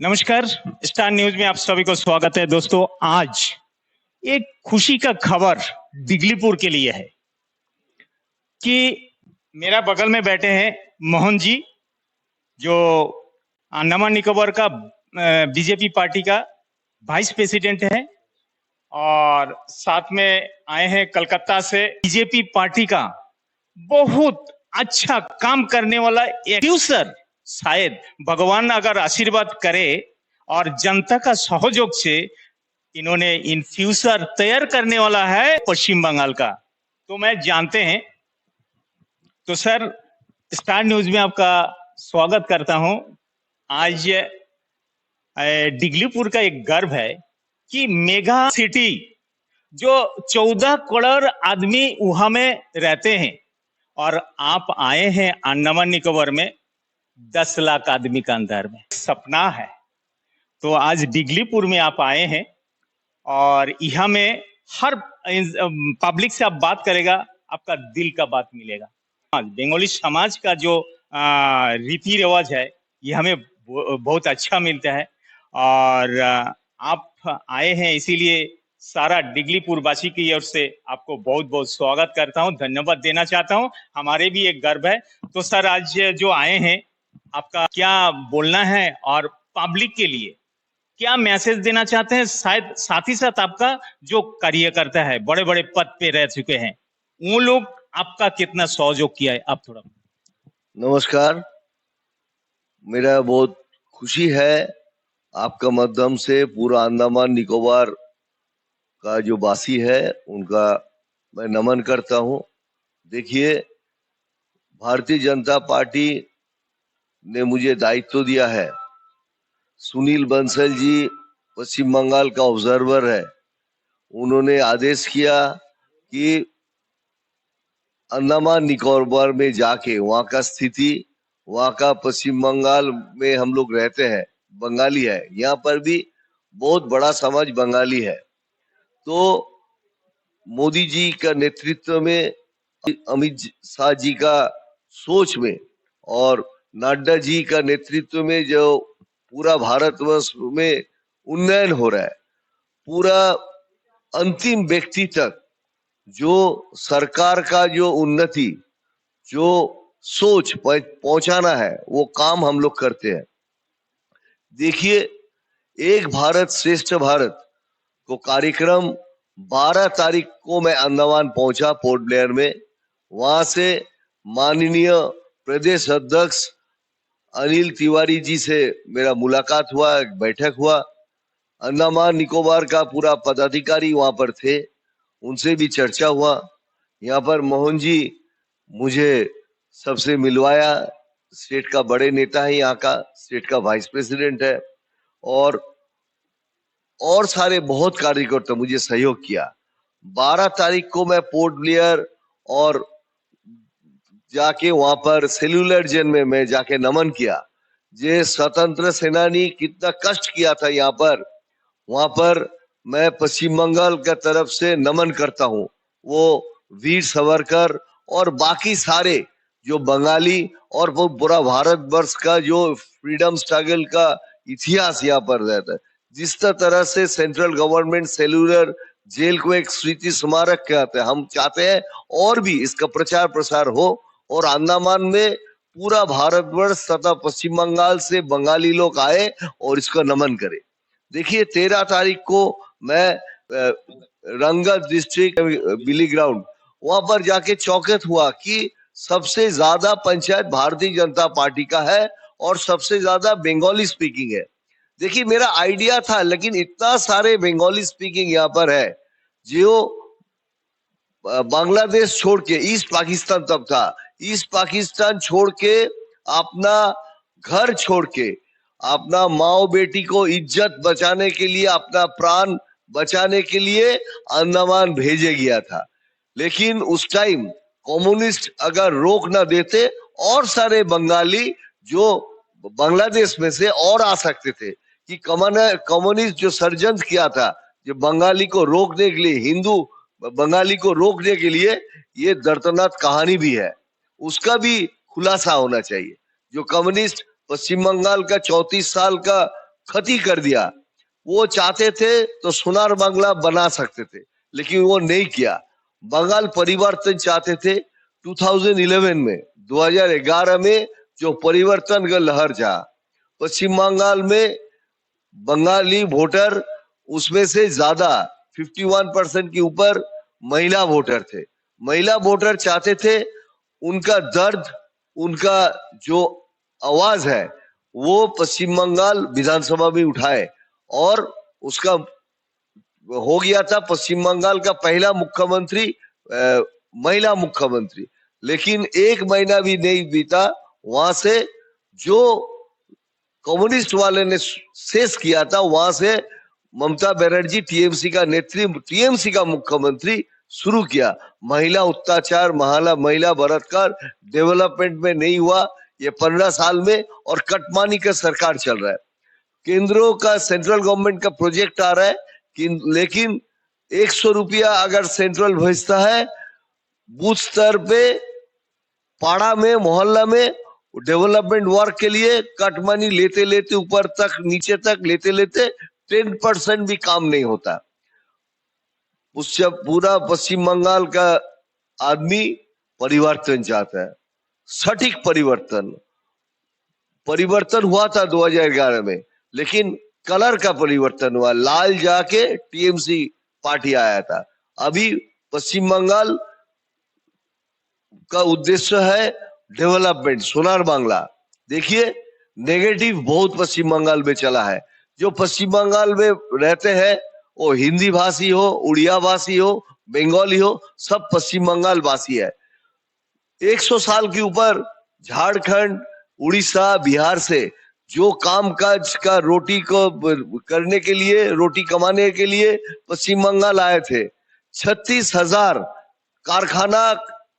नमस्कार। Star news में आप सभी को स्वागत है। दोस्तों, आज एक खुशी का खबर डिगलीपुर के लिए है कि मेरा बगल में बैठे हैं मोहन जी, जो अंडमान निकोबार का बीजेपी पार्टी का वाइस प्रेसिडेंट है, और साथ में आए हैं कलकत्ता से बीजेपी पार्टी का बहुत अच्छा काम करने वाला एक्यूसर। शायद भगवान अगर आशीर्वाद करे और जनता का सहयोग से इन्होंने इन्फ्यूजर तैयार करने वाला है पश्चिम बंगाल का, तो मैं जानते हैं। तो सर, स्टार न्यूज में आपका स्वागत करता हूं। आज डिगलीपुर का एक गर्व है कि मेगा सिटी, जो 14 करोड़ आदमी वहां में रहते हैं, और आप आए हैं अंडमान निकोबार में 10 लाख आदमी का अंदर में सपना है। तो आज डिगलीपुर में आप आए हैं और यहाँ में हर पब्लिक से आप बात करेगा, आपका दिल का बात मिलेगा। बंगाली समाज का जो रीति रिवाज है ये हमें बहुत अच्छा मिलता है, और आप आए हैं, इसीलिए सारा डिगलीपुर वासी की ओर से आपको बहुत बहुत स्वागत करता हूं, धन्यवाद देना चाहता हूं। हमारे भी एक गर्व है। तो सर, आज जो आए हैं, आपका क्या बोलना है और पब्लिक के लिए क्या मैसेज देना चाहते हैं? शायद साथ ही साथ आपका जो कार्यकर्ता है, बड़े बड़े पद पे रह चुके हैं, वो लोग आपका कितना सहयोग किया है, आप थोड़ा। नमस्कार, मेरा बहुत खुशी है आपका माध्यम से पूरा अंडमान निकोबार का जो वासी है उनका मैं नमन करता हूं। देखिए, भारतीय जनता पार्टी ने मुझे दायित्व दिया है। सुनील बंसल जी पश्चिम बंगाल का ऑब्जर्वर है, उन्होंने आदेश किया कि अंडमान निकोबार में जाके वहां का स्थिति, वहां का पश्चिम बंगाल में हम लोग रहते हैं, बंगाली है, यहाँ पर भी बहुत बड़ा समाज बंगाली है। तो मोदी जी का नेतृत्व में, अमित शाह जी का सोच में और नड्डा जी का नेतृत्व में जो पूरा भारतवर्ष में उन्नयन हो रहा है, पूरा अंतिम व्यक्ति तक जो सरकार का जो उन्नति, जो सोच पहुंचाना है, वो काम हम लोग करते हैं। देखिए, एक भारत श्रेष्ठ भारत को कार्यक्रम 12 तारीख को मैं अंडमान पहुंचा, पोर्ट ब्लेयर में। वहां से माननीय प्रदेश अध्यक्ष अनिल तिवारी जी से मेरा मुलाकात हुआ, एक बैठक हुआ। अंडमान निकोबार का पूरा पदाधिकारी वहां पर थे, उनसे भी चर्चा हुआ। यहाँ पर मोहन जी मुझे सबसे मिलवाया, स्टेट का बड़े नेता है, यहाँ का स्टेट का वाइस प्रेसिडेंट है, और सारे बहुत कार्यकर्ता मुझे सहयोग किया। 12 तारीख को मैं पोर्ट ब्लेयर और जाके वहां पर सेल्यूलर जेल में मैं जाके नमन किया। जे स्वतंत्र सेनानी कितना कष्ट किया था यहाँ पर, वहां पर मैं पश्चिम बंगाल का तरफ से नमन करता हूँ। वो वीर सावरकर और बाकी सारे जो बंगाली और वो पूरा भारतवर्ष का जो फ्रीडम स्ट्रगल का इतिहास यहाँ पर रहता है। जिस तरह से सेंट्रल गवर्नमेंट सेल्यूलर जेल को एक स्मृति स्मारक कहते हैं, हम चाहते हैं और भी इसका प्रचार प्रसार हो, और अंडमान में पूरा भारतवर्ष तथा पश्चिम बंगाल से बंगाली लोग आए और इसका नमन करें। देखिए, 13 तारीख को मैं रंगत डिस्ट्रिक्ट बिली ग्राउंड, वहां पर जाके चौकत हुआ कि सबसे ज्यादा पंचायत भारतीय जनता पार्टी का है और सबसे ज्यादा बंगाली स्पीकिंग है। देखिए, मेरा आइडिया था, लेकिन इतना सारे बंगाली स्पीकिंग यहाँ पर है जो बांग्लादेश छोड़ के ईस्ट पाकिस्तान तक था, ईस्ट पाकिस्तान छोड़ के, अपना घर छोड़ के, अपना माँ बेटी को इज्जत बचाने के लिए, अपना प्राण बचाने के लिए अंडमान भेजे गया था। लेकिन उस टाइम कम्युनिस्ट अगर रोक ना देते, और सारे बंगाली जो बांग्लादेश में से और आ सकते थे, कि कम्युनिस्ट जो षड्यंत्र किया था, जो बंगाली को रोकने के लिए, हिंदू बंगाली को रोकने के लिए, ये दर्दनाक कहानी भी है, उसका भी खुलासा होना चाहिए। जो कम्युनिस्ट पश्चिम बंगाल का 34 साल का क्षति कर दिया। वो चाहते थे तो सोनार बांग्ला बना सकते थे, लेकिन वो नहीं किया। बंगाल परिवर्तन चाहते थे 2011 में, 2011 में जो परिवर्तन का लहर जा, पश्चिम बंगाल में बंगाली वोटर उसमें से ज्यादा 51% के ऊपर महिला वोटर थे। महिला वोटर चाहते थे उनका दर्द, उनका जो आवाज है वो पश्चिम बंगाल विधानसभा में उठाए, और उसका हो गया था पश्चिम बंगाल का पहला मुख्यमंत्री महिला मुख्यमंत्री। लेकिन एक महीना भी नहीं बीता, वहां से जो कम्युनिस्ट वाले ने शेष किया था, वहां से ममता बनर्जी टीएमसी का नेतृत्व, टीएमसी का मुख्यमंत्री शुरू किया। महिला अत्याचार, महिला बलात्कार डेवलपमेंट में नहीं हुआ ये 15 साल में, और कटमानी का सरकार चल रहा है। केंद्रों का, सेंट्रल गवर्नमेंट का प्रोजेक्ट आ रहा है लेकिन 100 रुपया अगर सेंट्रल भेजता है, बूथ स्तर पे, पाड़ा में, मोहल्ला में डेवलपमेंट वर्क के लिए कट मनी लेते लेते ऊपर तक, नीचे तक लेते लेते 10% भी काम नहीं होता। उससे पूरा पश्चिम बंगाल का आदमी परिवर्तन चाहता है, सटीक परिवर्तन। परिवर्तन हुआ था 2011 में, लेकिन कलर का परिवर्तन हुआ, लाल जाके टीएमसी पार्टी आया था। अभी पश्चिम बंगाल का उद्देश्य है डेवलपमेंट, सोनार बांग्ला। देखिए नेगेटिव बहुत पश्चिम बंगाल में चला है। जो पश्चिम बंगाल में रहते हैं वो हिंदी भाषी हो, उड़िया भाषी हो, बंगाली हो, सब पश्चिम बंगाल वासी है। 100 साल के ऊपर झारखंड, उड़ीसा, बिहार से जो कामकाज का रोटी को करने के लिए, रोटी कमाने के लिए पश्चिम बंगाल आए थे। 36,000 कारखाना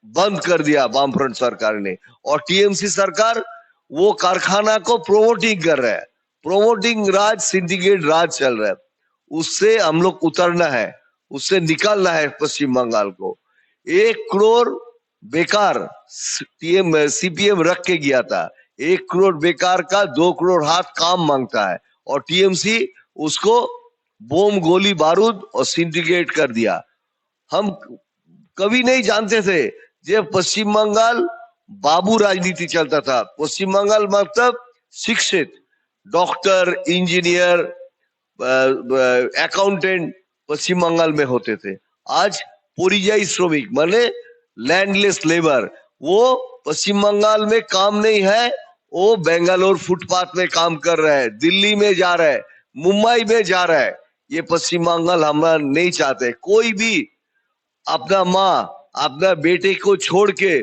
बंद कर दिया वामफ्रंट सरकार ने, और टीएमसी सरकार वो कारखाना को प्रोमोटिंग कर रहा है। प्रोमोटिंग राज, सिंडिकेट राज चल रहा है। उससे हम लोग उतरना है, उससे निकालना है पश्चिम बंगाल को। 1 करोड़ बेकार सीपीएम रख के गया था। 1 करोड़ बेकार का 2 करोड़ हाथ काम मांगता है, और टीएमसी उसको बोम, गोली बारूद और सिंडिकेट कर दिया। हम कभी नहीं जानते थे जब पश्चिम बंगाल बाबू राजनीति चलता था। पश्चिम बंगाल मतलब शिक्षित, डॉक्टर, इंजीनियर, अकाउंटेंट पश्चिम बंगाल में होते थे। आज परियायी श्रमिक माने लैंडलेस लेबर, वो पश्चिम बंगाल में काम नहीं है, वो बेंगलोर फुटपाथ में काम कर रहा है, दिल्ली में जा रहा है, मुंबई में जा रहा है। ये पश्चिम बंगाल हमारा नहीं चाहते। कोई भी अपना माँ, अपना बेटे को छोड़ के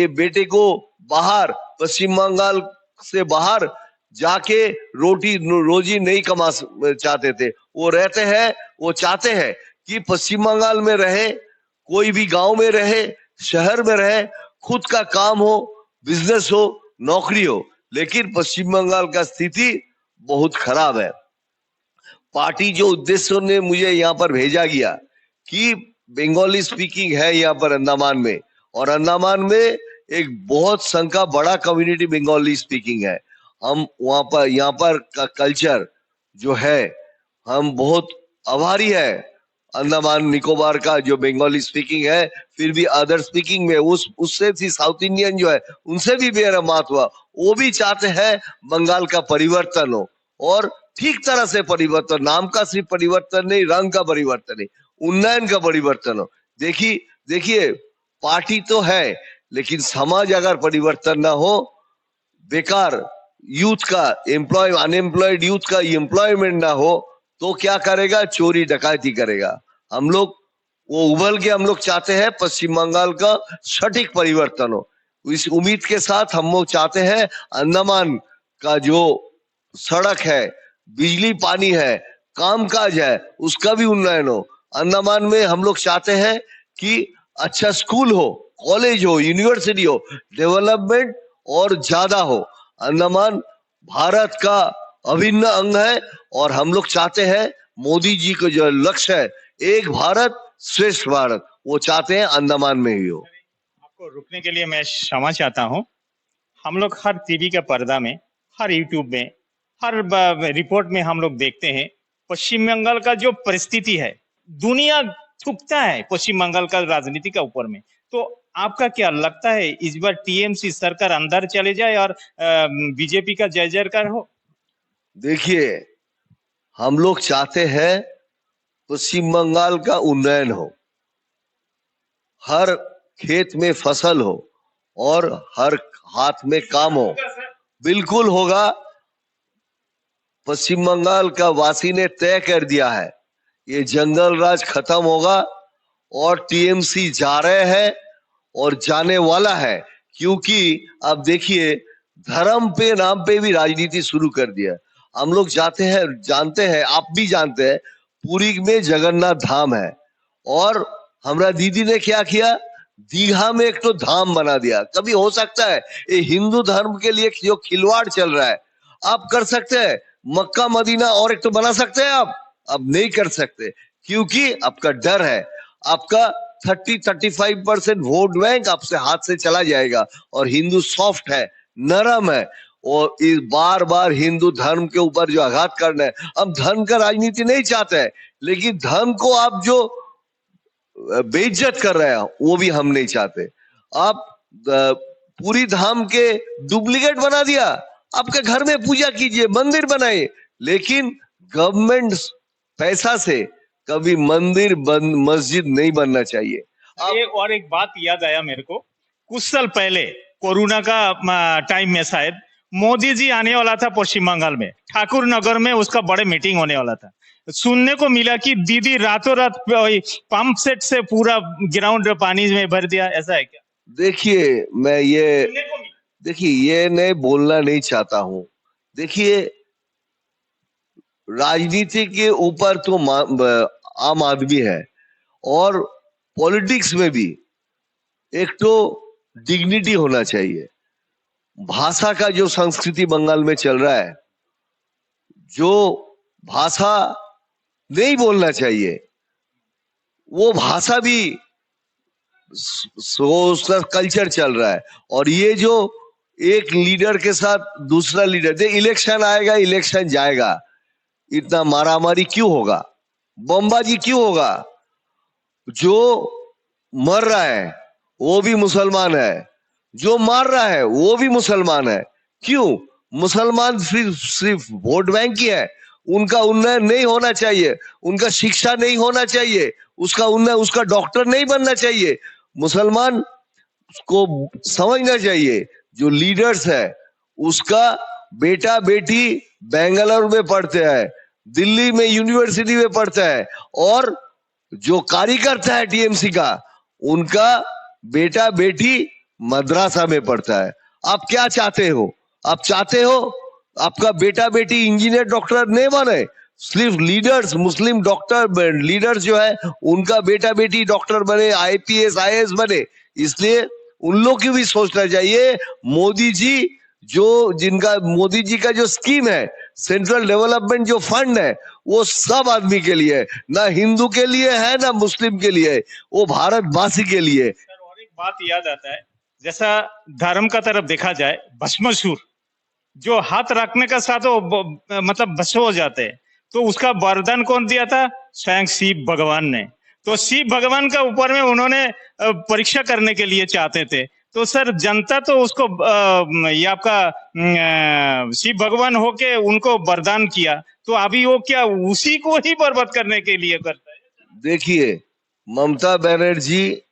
बेटे को बाहर, पश्चिम बंगाल से बाहर जाके रोजी नहीं कमा चाहते थे। वो रहते हैं, वो चाहते हैं कि पश्चिम बंगाल में रहे, कोई भी गांव में रहे, शहर में रहे, खुद का काम हो, बिजनेस हो, नौकरी हो। लेकिन पश्चिम बंगाल का स्थिति बहुत खराब है। पार्टी जो उद्देश्य ने मुझे यहाँ पर भेजा गया कि बंगाली स्पीकिंग है यहाँ पर अंडमान में, और अंडमान में एक बहुत संख्या बड़ा कम्युनिटी बंगाली स्पीकिंग है। हम वहां पर, यहाँ पर का कल्चर जो है, हम बहुत आभारी है अंडमान निकोबार का जो बंगाली स्पीकिंग है। फिर भी अदर स्पीकिंग में उससे भी साउथ इंडियन जो है उनसे भी मेरा बात हुआ, वो भी चाहते हैं बंगाल का परिवर्तन हो, और ठीक तरह से परिवर्तन, नाम का सिर्फ परिवर्तन नहीं, रंग का परिवर्तन नहीं, उन्नयन का परिवर्तन हो। देखिए पार्टी तो है, लेकिन समाज अगर परिवर्तन ना हो, बेकार यूथ का अनएम्प्लॉयड यूथ का एम्प्लॉयमेंट ना हो, तो क्या करेगा? चोरी डकैती करेगा। हम लोग वो उबल के हम लोग चाहते हैं पश्चिम बंगाल का सटीक परिवर्तन हो। इस उम्मीद के साथ हम लोग चाहते हैं अंडमान का जो सड़क है, बिजली पानी है, कामकाज है, उसका भी उन्नयन हो। अंडमान में हम लोग चाहते हैं कि अच्छा स्कूल हो, कॉलेज हो, यूनिवर्सिटी हो, डेवलपमेंट और ज्यादा हो। अंडमान भारत का अभिन्न अंग है, और हम लोग चाहते हैं मोदी जी का जो लक्ष्य है, एक भारत श्रेष्ठ भारत, वो चाहते हैं अंडमान में ही हो। आपको रुकने के लिए मैं क्षमा चाहता हूँ। हम लोग हर टीवी के पर्दा में, हर यूट्यूब में, हर रिपोर्ट में हम लोग देखते हैं पश्चिम बंगाल का जो परिस्थिति है, दुनिया थूकता है पश्चिम बंगाल का राजनीति का ऊपर में। तो आपका क्या लगता है इस बार टीएमसी सरकार अंदर चले जाए और बीजेपी का जय जयकार हो? देखिए, हम लोग चाहते हैं पश्चिम बंगाल का उन्नयन हो, हर खेत में फसल हो और हर हाथ में काम हो। बिल्कुल होगा। पश्चिम बंगाल का वासी ने तय कर दिया है, ये जंगल राज खत्म होगा और टीएमसी जा रहे हैं और जाने वाला है। क्योंकि अब देखिए, धर्म पे नाम पे भी राजनीति शुरू कर दिया। हम लोग जानते हैं, आप भी जानते हैं, पुरी में जगन्नाथ धाम है और हमारा दीदी ने क्या किया, दीघा में एक तो धाम बना दिया। कभी हो सकता है ये हिंदू धर्म के लिए जो खिलवाड़ चल रहा है, आप कर सकते हैं मक्का मदीना और एक तो बना सकते हैं आप? अब नहीं कर सकते, क्योंकि आपका डर है, आपका 30-35% वोट बैंक आपसे हाथ से चला जाएगा। और हिंदू सॉफ्ट है, नरम है और इस बार बार हिंदू धर्म के ऊपर जो आघात करना है, हम धर्म का राजनीति नहीं चाहते हैं, लेकिन धर्म को आप जो बेइज्जत कर रहे हैं वो भी हम नहीं चाहते। आप पूरी धाम के डुप्लीकेट बना दिया। आपके घर में पूजा कीजिए, मंदिर बनाइए, लेकिन गवर्नमेंट पैसा से कभी मंदिर मस्जिद नहीं बनना चाहिए। और एक बात याद आया मेरे को, कुछ साल पहले कोरोना का टाइम में शायद मोदी जी आने वाला था पश्चिम बंगाल में, ठाकुर नगर में उसका बड़े मीटिंग होने वाला था। सुनने को मिला कि दीदी रातों रात पंप सेट से पूरा ग्राउंड पानी में भर दिया, ऐसा है क्या? देखिए, मैं ये नहीं बोलना नहीं चाहता हूं। देखिए, राजनीति के ऊपर तो आम आदमी है और पॉलिटिक्स में भी एक तो डिग्निटी होना चाहिए। भाषा का जो संस्कृति बंगाल में चल रहा है, जो भाषा नहीं बोलना चाहिए वो भाषा भी उसका कल्चर चल रहा है। और ये जो एक लीडर के साथ दूसरा लीडर, इलेक्शन आएगा इलेक्शन जाएगा, इतना मारामारी क्यों होगा, बमबाजी क्यों होगा? जो मर रहा है वो भी मुसलमान है, जो मार रहा है वो भी मुसलमान है। क्यों? मुसलमान सिर्फ वोट बैंक ही है, उनका उन्नयन नहीं होना चाहिए, उनका शिक्षा नहीं होना चाहिए, उसका उन्नयन, उसका डॉक्टर नहीं बनना चाहिए। मुसलमान को समझना चाहिए जो लीडर्स है उसका बेटा बेटी बेंगलुरु में पढ़ते हैं, दिल्ली में यूनिवर्सिटी में पढ़ता है, और जो कार्यकर्ता है टीएमसी का उनका बेटा बेटी मद्रासा में पढ़ता है। आप क्या चाहते हो? आप चाहते हो आपका बेटा बेटी इंजीनियर डॉक्टर नहीं बने? सिर्फ लीडर्स, मुस्लिम डॉक्टर लीडर्स जो है उनका बेटा बेटी डॉक्टर बने, आईपीएस आईएएस बने। इसलिए उन लोग की भी सोचना चाहिए। मोदी जी का जो स्कीम है, सेंट्रल डेवलपमेंट जो फंड है, वो सब आदमी के लिए है, ना हिंदू के लिए है ना मुस्लिम के लिए है, वो भारतवासी के लिए है। सर, और एक बात याद आता है, जैसा धर्म का तरफ देखा जाए, भस्मासुर जो हाथ रखने का साथ मतलब भस्म हो जाते हैं, तो उसका वरदान कौन दिया था? स्वयं शिव भगवान ने। तो शिव भगवान का ऊपर में उन्होंने परीक्षा करने के लिए चाहते थे। तो सर, जनता तो उसको ये आपका शिव भगवान होके उनको वरदान किया, तो अभी वो क्या उसी को ही बर्बाद करने के लिए करता है? देखिए, ममता बनर्जी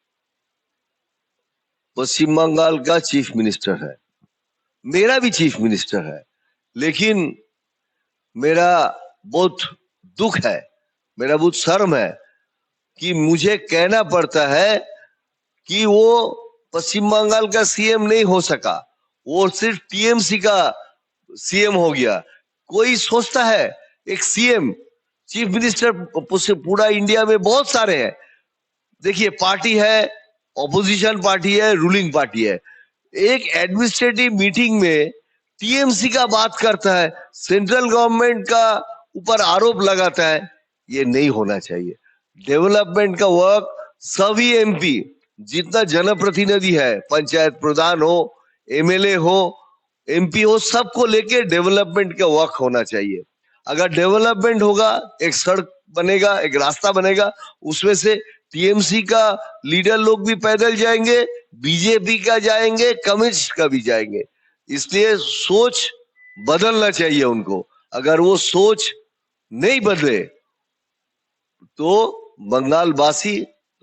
पश्चिम बंगाल का चीफ मिनिस्टर है, मेरा भी चीफ मिनिस्टर है, लेकिन मेरा बहुत दुख है, मेरा बहुत शर्म है कि मुझे कहना पड़ता है कि वो पश्चिम बंगाल का सीएम नहीं हो सका, वो सिर्फ टीएमसी का सीएम हो गया। कोई सोचता है एक सीएम, चीफ मिनिस्टर पूरा इंडिया में बहुत सारे हैं। देखिए, पार्टी है, ऑपोजिशन पार्टी है, रूलिंग पार्टी है। एक एडमिनिस्ट्रेटिव मीटिंग में टीएमसी का बात करता है, सेंट्रल गवर्नमेंट का ऊपर आरोप लगाता है, ये नहीं होना चाहिए। डेवलपमेंट का वर्क सभी एमपी, जितना जनप्रतिनिधि है, पंचायत प्रधान हो, एमएलए हो, एमपी हो, सबको लेके डेवलपमेंट का वर्क होना चाहिए। अगर डेवलपमेंट होगा, एक सड़क बनेगा, एक रास्ता बनेगा, उसमें से टीएमसी का लीडर लोग भी पैदल जाएंगे, बीजेपी का जाएंगे, कम्युनिस्ट का भी जाएंगे। इसलिए सोच बदलना चाहिए उनको। अगर वो सोच नहीं बदले तो बंगाल वासी,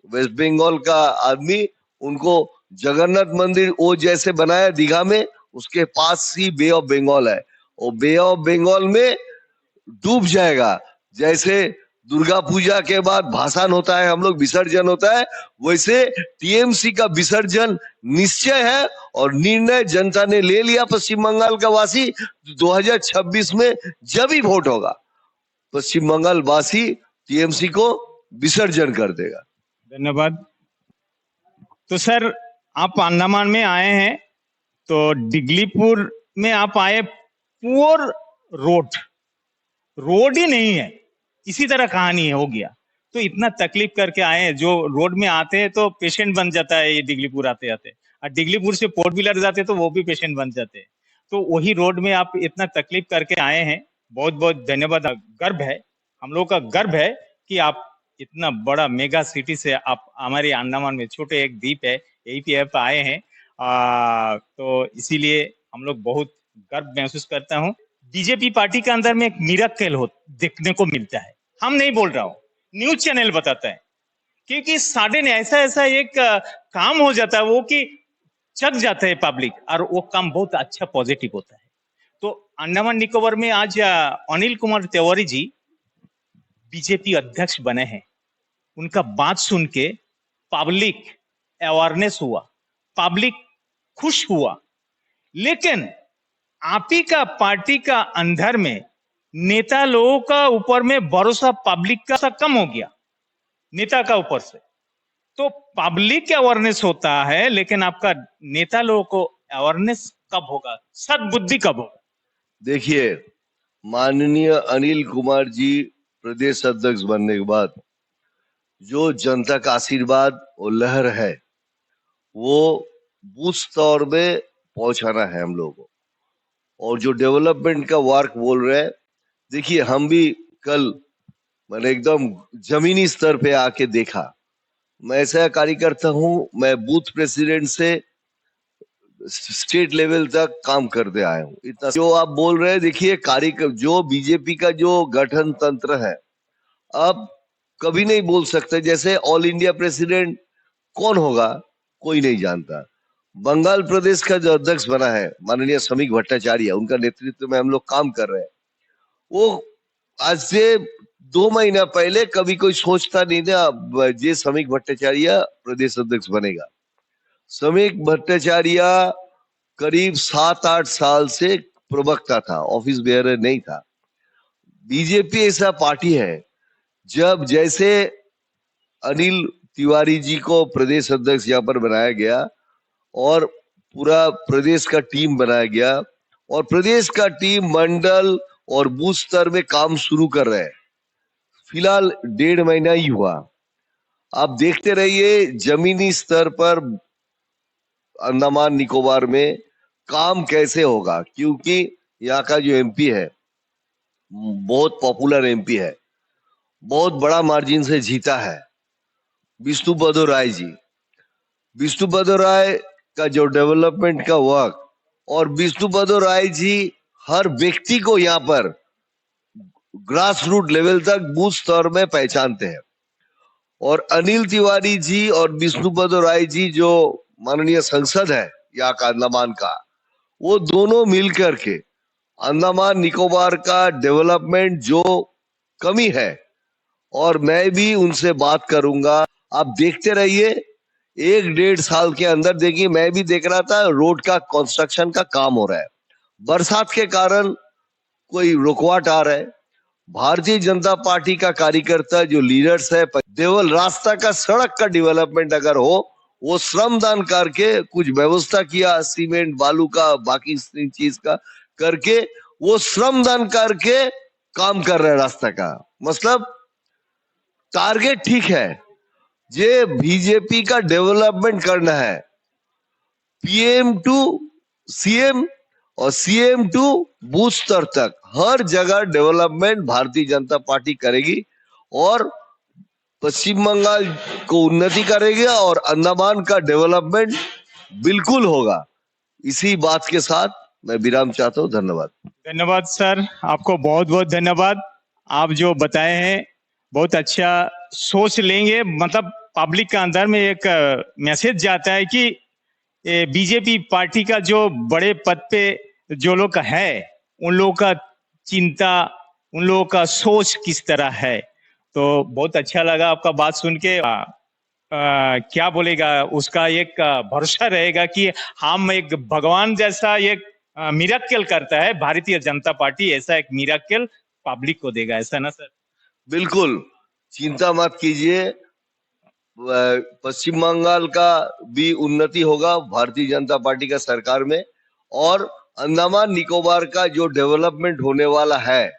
वेस्ट बंगाल का आदमी उनको जगन्नाथ मंदिर वो जैसे बनाया दीघा में, उसके पास ही बे ऑफ बंगाल है, और बे ऑफ बंगाल में डूब जाएगा। जैसे दुर्गा पूजा के बाद भाषण होता है, हम लोग विसर्जन होता है, वैसे टीएमसी का विसर्जन निश्चय है। और निर्णय जनता ने ले लिया, पश्चिम बंगाल का वासी 2026 में जब ही वोट होगा, पश्चिम बंगाल वासी टीएमसी को विसर्जन कर देगा। धन्यवाद। तो सर, आप अंडमान में आए हैं, तो डिगलीपुर में आप आए, पुअर रोड ही नहीं है, इसी तरह कहानी हो गया। तो इतना तकलीफ करके आए हैं, जो रोड में आते हैं तो पेशेंट बन जाता है ये डिगलीपुर आते आते, और डिगलीपुर से पोर्ट ब्लेयर जाते तो वो भी पेशेंट बन जाते हैं। तो वही रोड में आप इतना तकलीफ करके आए हैं, बहुत बहुत धन्यवाद। गर्व है, हम लोग का गर्व है कि आप इतना बड़ा मेगा सिटी से आप हमारे अंडमान में, छोटे एक द्वीप है, यही पे आप आए हैं। तो इसीलिए हम लोग बहुत गर्व महसूस करता हूँ। बीजेपी पार्टी के अंदर में एक मिरेकल हो देखने को मिलता है, हम नहीं बोल रहा हूँ, न्यूज चैनल बताता है। क्योंकि सडन ऐसा ऐसा एक काम हो जाता है वो कि चक जाता है पब्लिक, और वो काम बहुत अच्छा पॉजिटिव होता है। तो अंडमान निकोबार में आज अनिल कुमार तिवारी जी बीजेपी अध्यक्ष बने हैं। उनका बात सुन के पब्लिक अवेयरनेस हुआ, पब्लिक खुश हुआ। लेकिन आप ही का पार्टी का अंदर में नेता लोगों का ऊपर में भरोसा पब्लिक का सा कम हो गया, नेता का ऊपर से। तो पब्लिक अवेयरनेस होता है, लेकिन आपका नेता लोगों को अवेयरनेस कब होगा, सद्बुद्धि कब होगा? देखिए, माननीय अनिल कुमार जी प्रदेश अध्यक्ष बनने के बाद जो जनता का आशीर्वाद और लहर है, वो बूथ स्तर में पहुंचाना है हम लोगों को। और जो डेवलपमेंट का वर्क बोल रहे हैं, देखिए हम भी कल मैंने एकदम जमीनी स्तर पे आके देखा। मैं ऐसा कार्यकर्ता हूं, मैं बूथ प्रेसिडेंट से स्टेट लेवल तक काम करते आया हूँ। इतना जो आप बोल रहे हैं, देखिए कार्य जो बीजेपी का जो गठन तंत्र है, अब कभी नहीं बोल सकते। जैसे ऑल इंडिया प्रेसिडेंट कौन होगा, कोई नहीं जानता। बंगाल प्रदेश का जो अध्यक्ष बना है माननीय श्रमिक भट्टाचार्य, उनका नेतृत्व में हम लोग काम कर रहे हैं। वो आज से 2 महीना पहले कभी कोई सोचता नहीं था जे श्रमिक भट्टाचार्य प्रदेश अध्यक्ष बनेगा। श्रमिक भट्टाचार्य करीब 7-8 साल से प्रवक्ता था, ऑफिस बेयरर नहीं था। बीजेपी ऐसा पार्टी है, जब जैसे अनिल तिवारी जी को प्रदेश अध्यक्ष यहाँ पर बनाया गया और पूरा प्रदेश का टीम बनाया गया, और प्रदेश का टीम मंडल और बूथ स्तर में काम शुरू कर रहे हैं। फिलहाल 1.5 महीना ही हुआ। आप देखते रहिए जमीनी स्तर पर अंडमान निकोबार में काम कैसे होगा, क्योंकि यहाँ का जो एमपी है बहुत पॉपुलर एमपी है, बहुत बड़ा मार्जिन से जीता है, विष्णुपद राय जी। विष्णुपद राय का जो डेवलपमेंट का वर्क, और विष्णुपद राय जी हर व्यक्ति को यहाँ पर ग्रास रूट लेवल तक बूथ स्तर में पहचानते हैं। और अनिल तिवारी जी और विष्णुपद राय जी जो माननीय संसद है यहाँ का अंडमान का, वो दोनों मिलकर के अंडमान निकोबार का डेवलपमेंट जो कमी है, और मैं भी उनसे बात करूंगा। आप देखते रहिए, 1-1.5 साल के अंदर देखिए, मैं भी देख रहा था रोड का कंस्ट्रक्शन का काम हो रहा है। बरसात के कारण कोई रुकावट आ रहा है। भारतीय जनता पार्टी का कार्यकर्ता जो लीडर्स है, केवल रास्ता का, सड़क का डेवलपमेंट अगर हो, वो श्रमदान करके कुछ व्यवस्था किया, सीमेंट बालू का बाकी चीज का करके, वो श्रमदान करके काम कर रहे हैं रास्ता का। मतलब टारगेट ठीक है, जे बीजेपी का डेवलपमेंट करना है, पीएम टू सीएम और सीएम टू बूथ स्तर तक हर जगह डेवलपमेंट भारतीय जनता पार्टी करेगी और पश्चिम बंगाल को उन्नति करेगी और अंडमान का डेवलपमेंट बिल्कुल होगा। इसी बात के साथ मैं विराम चाहता हूँ। धन्यवाद। धन्यवाद सर, आपको बहुत बहुत धन्यवाद। आप जो बताए हैं बहुत अच्छा सोच लेंगे, मतलब पब्लिक के अंदर में एक मैसेज जाता है कि बीजेपी पार्टी का जो बड़े पद पे जो लोग है उन लोगों का चिंता, उन लोगों का सोच किस तरह है। तो बहुत अच्छा लगा आपका बात सुन के। क्या बोलेगा, उसका एक भरोसा रहेगा कि हम एक भगवान जैसा एक मिरेकल करता है भारतीय जनता पार्टी, ऐसा एक मिरेकल पब्लिक को देगा, ऐसा ना सर? बिल्कुल चिंता मत कीजिए, पश्चिम बंगाल का भी उन्नति होगा भारतीय जनता पार्टी का सरकार में, और अंडमान निकोबार का जो डेवलपमेंट होने वाला है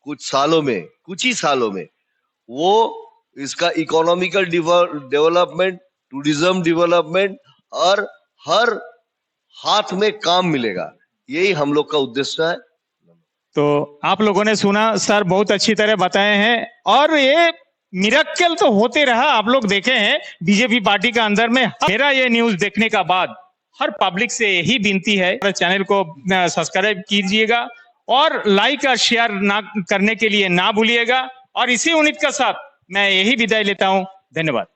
कुछ ही सालों में, वो इसका इकोनॉमिकल डेवलपमेंट, टूरिज्म डेवलपमेंट और हर हाथ में काम मिलेगा, यही हम लोग का उद्देश्य है। तो आप लोगों ने सुना, सर बहुत अच्छी तरह बताए हैं, और ये मिरेकल तो होते रहा, आप लोग देखे हैं बीजेपी पार्टी का अंदर में। मेरा ये न्यूज देखने का बाद हर पब्लिक से यही विनती है, चैनल को सब्सक्राइब कीजिएगा और लाइक और शेयर ना करने के लिए ना भूलिएगा। और इसी उम्मीद के साथ मैं यही विदाई लेता हूं। धन्यवाद।